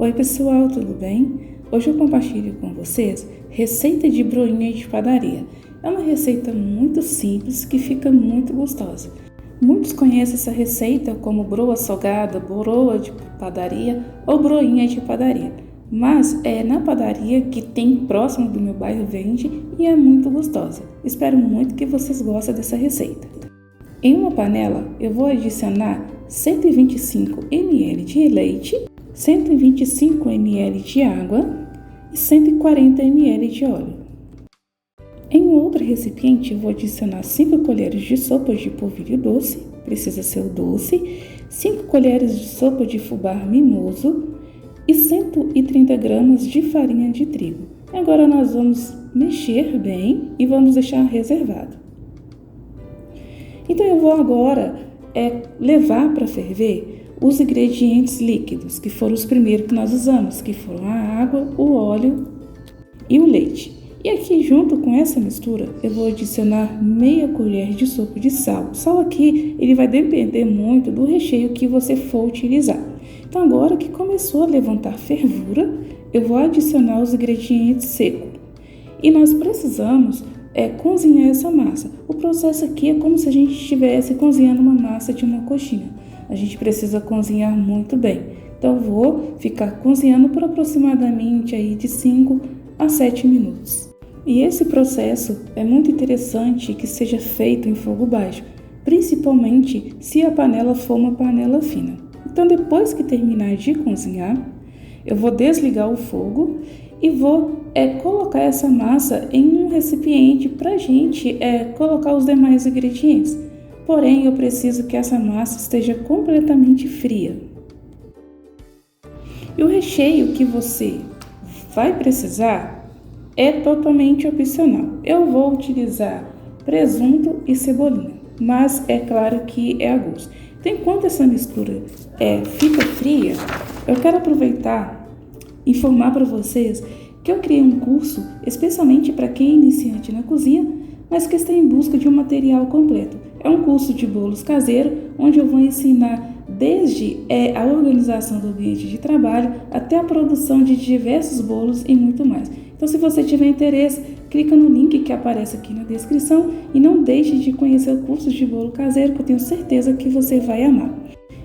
Oi pessoal, tudo bem? Hoje eu compartilho com vocês receita de broinha de padaria. É uma receita muito simples que fica muito gostosa. Muitos conhecem essa receita como broa salgada, broa de padaria ou broinha de padaria. Mas é na padaria que tem próximo do meu bairro vende e é muito gostosa. Espero muito que vocês gostem dessa receita. Em uma panela eu vou adicionar 125 ml de leite, 125 ml de água e 140 ml de óleo. Em um outro recipiente, eu vou adicionar 5 colheres de sopa de polvilho doce, precisa ser o doce, 5 colheres de sopa de fubá mimoso e 130 gramas de farinha de trigo. Agora nós vamos mexer bem e vamos deixar reservado. Então eu vou agora levar para ferver os ingredientes líquidos, que foram os primeiros que nós usamos, que foram a água, o óleo e o leite. E aqui junto com essa mistura eu vou adicionar meia colher de sopa de sal. O sal aqui ele vai depender muito do recheio que você for utilizar. Então agora que começou a levantar fervura, eu vou adicionar os ingredientes secos. E nós precisamos cozinhar essa massa. O processo aqui é como se a gente estivesse cozinhando uma massa de uma coxinha. A gente precisa cozinhar muito bem. Então eu vou ficar cozinhando por aproximadamente aí de 5 a 7 minutos. E esse processo é muito interessante que seja feito em fogo baixo, principalmente se a panela for uma panela fina. Então depois que terminar de cozinhar, eu vou desligar o fogo e vou colocar essa massa em um recipiente para a gente colocar os demais ingredientes. Porém, eu preciso que essa massa esteja completamente fria. E o recheio que você vai precisar é totalmente opcional. Eu vou utilizar presunto e cebolinha, mas é claro que é a gosto. Então, enquanto essa mistura fica fria, eu quero aproveitar e informar para vocês que eu criei um curso especialmente para quem é iniciante na cozinha, mas que está em busca de um material completo. É um curso de bolos caseiro, onde eu vou ensinar desde a organização do ambiente de trabalho até a produção de diversos bolos e muito mais. Então, se você tiver interesse, clica no link que aparece aqui na descrição e não deixe de conhecer o curso de bolo caseiro, que eu tenho certeza que você vai amar.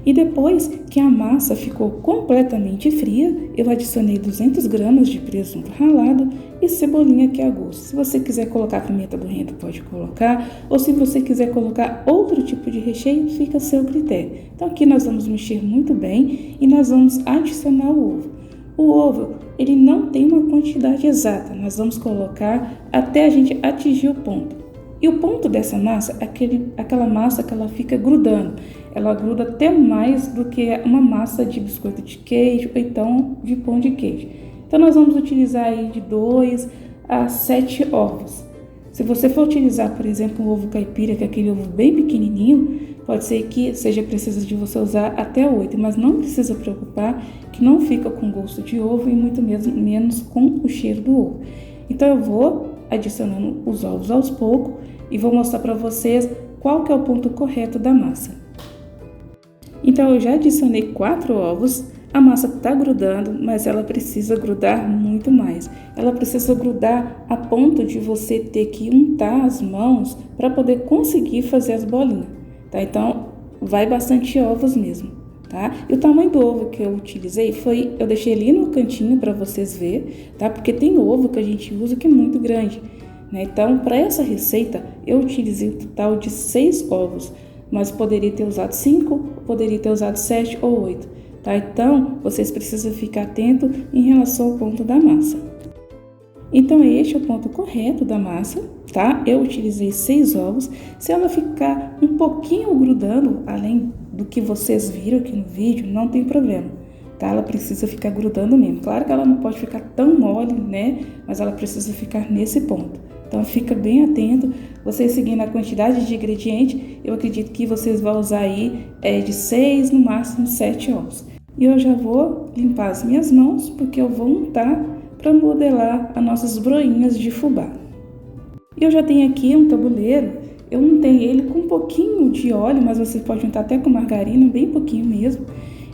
E depois que a massa ficou completamente fria, eu adicionei 200 gramas de presunto ralado e cebolinha que é a gosto. Se você quiser colocar pimenta do reino, pode colocar, ou se você quiser colocar outro tipo de recheio, fica a seu critério. Então aqui nós vamos mexer muito bem e nós vamos adicionar o ovo. O ovo, ele não tem uma quantidade exata, nós vamos colocar até a gente atingir o ponto. E o ponto dessa massa é aquela massa que ela fica grudando. Ela gruda até mais do que uma massa de biscoito de queijo ou então de pão de queijo. Então nós vamos utilizar aí de 2 a 7 ovos. Se você for utilizar, por exemplo, um ovo caipira, que é aquele ovo bem pequenininho, pode ser que seja preciso de você usar até 8, mas não precisa preocupar que não fica com gosto de ovo e muito menos com o cheiro do ovo. Então eu vou adicionando os ovos aos poucos e vou mostrar para vocês qual que é o ponto correto da massa. Então eu já adicionei 4 ovos, a massa está grudando, mas ela precisa grudar muito mais. Ela precisa grudar a ponto de você ter que untar as mãos para poder conseguir fazer as bolinhas, tá? Então vai bastante ovos mesmo, tá? E o tamanho do ovo que eu utilizei eu deixei ali no cantinho para vocês verem, tá? Porque tem ovo que a gente usa que é muito grande, né? Então para essa receita eu utilizei um total de 6 ovos, mas poderia ter usado 5, poderia ter usado 7 ou 8, tá? Então, vocês precisam ficar atento em relação ao ponto da massa. Então, este é o ponto correto da massa, tá? Eu utilizei 6 ovos. Se ela ficar um pouquinho grudando, além do que vocês viram aqui no vídeo, não tem problema, tá? Ela precisa ficar grudando mesmo. Claro que ela não pode ficar tão mole, né? Mas ela precisa ficar nesse ponto. Então, fica bem atento. Vocês seguindo a quantidade de ingrediente, eu acredito que vocês vão usar aí de 6, no máximo 7 ovos. E eu já vou limpar as minhas mãos, porque eu vou untar para modelar as nossas broinhas de fubá. E eu já tenho aqui um tabuleiro, eu untei ele com um pouquinho de óleo, mas você pode untar até com margarina, bem pouquinho mesmo.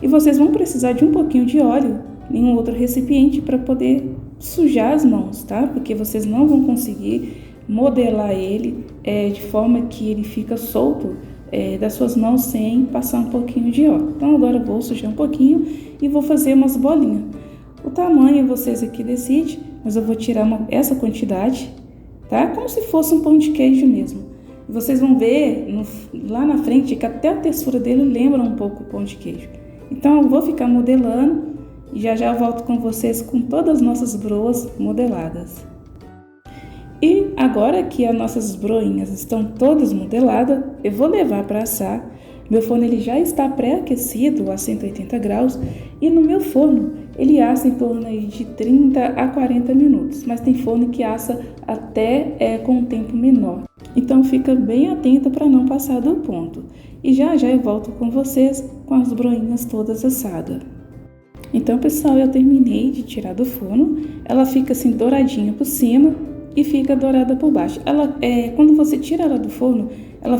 E vocês vão precisar de um pouquinho de óleo nenhum outro recipiente para poder sujar as mãos, tá? Porque vocês não vão conseguir modelar ele de forma que ele fica solto das suas mãos sem passar um pouquinho de óleo. Então agora eu vou sujar um pouquinho e vou fazer umas bolinhas. O tamanho vocês aqui decidem, mas eu vou tirar essa quantidade, tá? Como se fosse um pão de queijo mesmo. E vocês vão ver lá na frente que até a textura dele lembra um pouco o pão de queijo. Então eu vou ficar modelando e já eu volto com vocês com todas as nossas broas modeladas. E agora que as nossas broinhas estão todas modeladas, eu vou levar para assar. Meu forno ele já está pré-aquecido a 180 graus e no meu forno ele assa em torno aí de 30 a 40 minutos, mas tem forno que assa até com um tempo menor. Então fica bem atento para não passar do ponto. E já eu volto com vocês com as broinhas todas assadas. Então pessoal, eu terminei de tirar do forno, ela fica assim douradinha por cima e fica dourada por baixo. Ela, quando você tira ela do forno, ela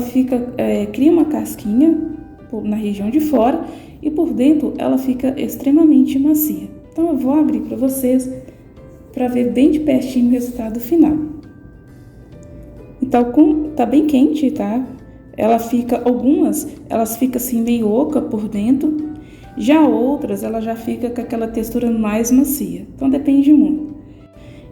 cria uma casquinha na região de fora e por dentro ela fica extremamente macia. Então eu vou abrir para vocês para ver bem de pertinho o resultado final. Então tá bem quente, tá? Algumas elas ficam assim meio oca por dentro, já outras ela já fica com aquela textura mais macia. Então depende muito.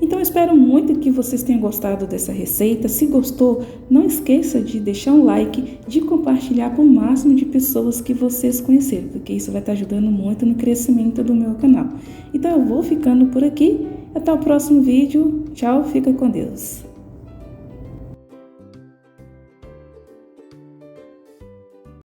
Então eu espero muito que vocês tenham gostado dessa receita. Se gostou, não esqueça de deixar um like, de compartilhar para o máximo de pessoas que vocês conhecerem, porque isso vai estar ajudando muito no crescimento do meu canal. Então eu vou ficando por aqui. Até o próximo vídeo. Tchau, fica com Deus.